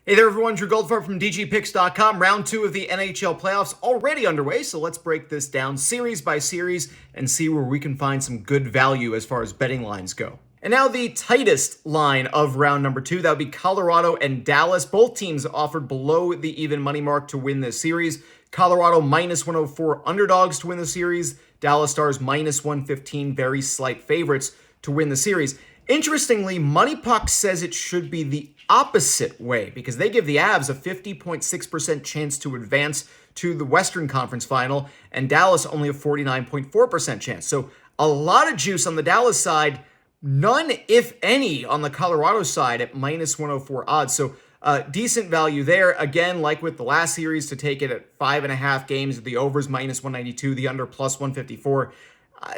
Hey there, everyone. Drew Goldfarb from DGPicks.com. Round 2 of the NHL playoffs already underway, so let's break this down series by series and see where we can find some good value as far as betting lines go. And now the tightest line of round number 2, that would be Colorado and Dallas. Both teams offered below the even money mark to win this series. Colorado minus 104 underdogs to win the series. Dallas Stars minus 115 very slight favorites to win the series. Interestingly, Money Puck says it should be the opposite way because they give the Avs a 50.6% chance to advance to the Western Conference Final and Dallas only a 49.4% chance. So a lot of juice on the Dallas side, none, if any, on the Colorado side at minus 104 odds. So decent value there. Again, like with the last series, to take it at 5.5 games, the overs minus 192, the under plus 154.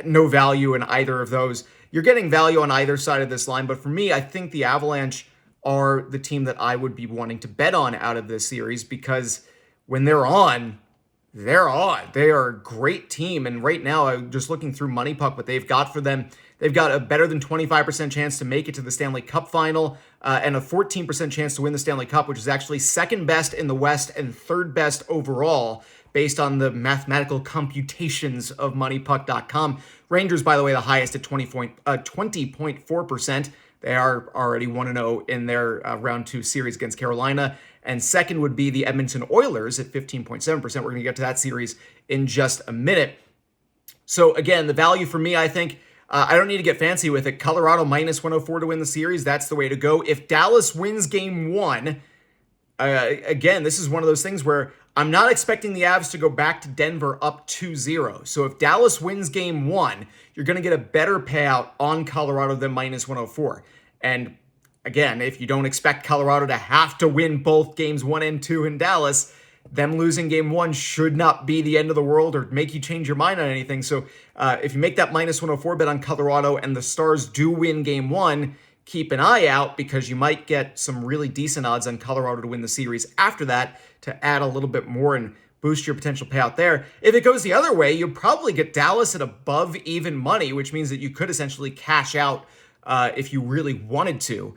No value in either of those. You're getting value on either side of this line, but for me, I think the Avalanche are the team that I would be wanting to bet on out of this series because when they're on, they're on. They are a great team, and right now, I'm just looking through Money Puck, what they've got for them. They've got a better than 25% chance to make it to the Stanley Cup final and a 14% chance to win the Stanley Cup, which is actually second best in the West and third best overall based on the mathematical computations of MoneyPuck.com. Rangers, by the way, the highest at 20.4%. They are already 1-0 in their round 2 series against Carolina. And second would be the Edmonton Oilers at 15.7%. We're going to get to that series in just a minute. So again, the value for me, I think, I don't need to get fancy with it. Colorado minus 104 to win the series. That's the way to go. If Dallas wins game 1, again, this is one of those things where I'm not expecting the Avs to go back to Denver up 2-0. So if Dallas wins game 1, you're going to get a better payout on Colorado than minus 104. And again, if you don't expect Colorado to have to win both games 1 and 2 in Dallas, them losing game 1 should not be the end of the world or make you change your mind on anything. So if you make that minus 104 bet on Colorado and the Stars do win game 1, keep an eye out because you might get some really decent odds on Colorado to win the series after that to add a little bit more and boost your potential payout there. If it goes the other way, you'll probably get Dallas at above even money, which means that you could essentially cash out if you really wanted to.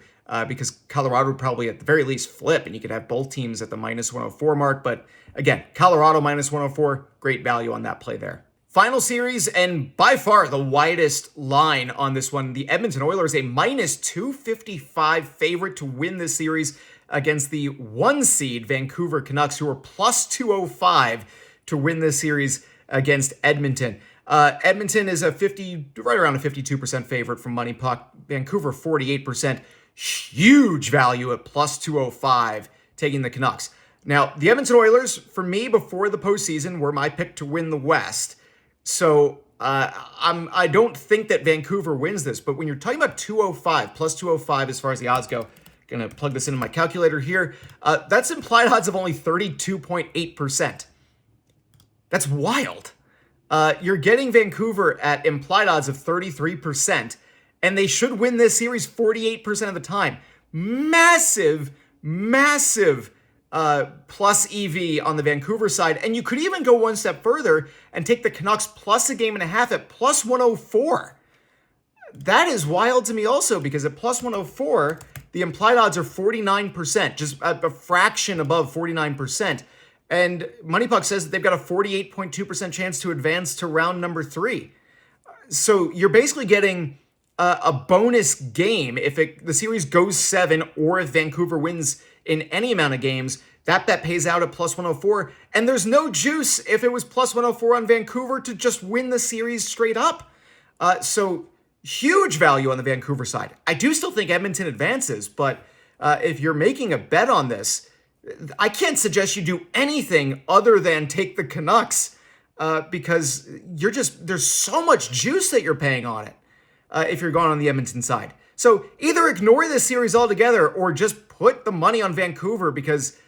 Because Colorado would probably at the very least flip and you could have both teams at the minus 104 mark. But again, Colorado minus 104, great value on that play there. Final series, and by far the widest line on this one, the Edmonton Oilers, a minus 255 favorite to win this series against the 1 seed Vancouver Canucks, who are plus 205 to win this series against Edmonton. Edmonton is right around a 52% favorite from Money Puck. Vancouver 48%. Huge value at plus 205 taking the Canucks. Now, the Edmonton Oilers, for me, before the postseason, were my pick to win the West. So I don't think that Vancouver wins this, but when you're talking about 205, plus 205 as far as the odds go, going to plug this into my calculator here, that's implied odds of only 32.8%. That's wild. You're getting Vancouver at implied odds of 33%, and they should win this series 48% of the time. Massive plus EV on the Vancouver side. And you could even go one step further and take the Canucks plus a game and a half at plus 104. That is wild to me also because at plus 104, the implied odds are 49%, just a fraction above 49%. And Money Puck says that they've got a 48.2% chance to advance to round number 3. So you're basically getting a bonus game if the series goes 7 or if Vancouver wins in any amount of games. That bet pays out at plus 104. And there's no juice if it was plus 104 on Vancouver to just win the series straight up. So huge value on the Vancouver side. I do still think Edmonton advances, but if you're making a bet on this, I can't suggest you do anything other than take the Canucks because there's so much juice that you're paying on it if you're going on the Edmonton side. So either ignore this series altogether or just put the money on Vancouver because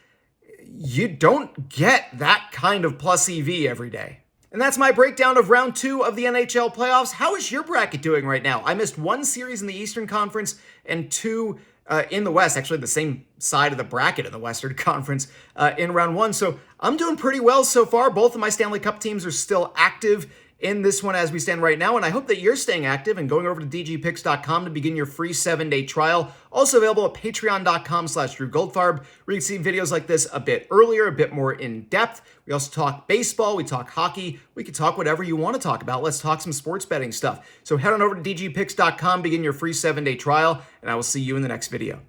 you don't get that kind of plus EV every day. And that's my breakdown of round 2 of the NHL playoffs. How is your bracket doing right now? I missed 1 series in the Eastern Conference and 2 in the West, actually the same side of the bracket in the Western Conference in round 1. So I'm doing pretty well so far. Both of my Stanley Cup teams are still active in this one as we stand right now, and I hope that you're staying active and going over to dgpicks.com to begin your free 7-day trial. Also available at patreon.com/Drew Goldfarb, where you can see videos like this a bit earlier, a bit more in depth. We also talk baseball, we talk hockey, we can talk whatever you want to talk about. Let's talk some sports betting stuff. So head on over to dgpicks.com, begin your free 7-day trial, and I will see you in the next video.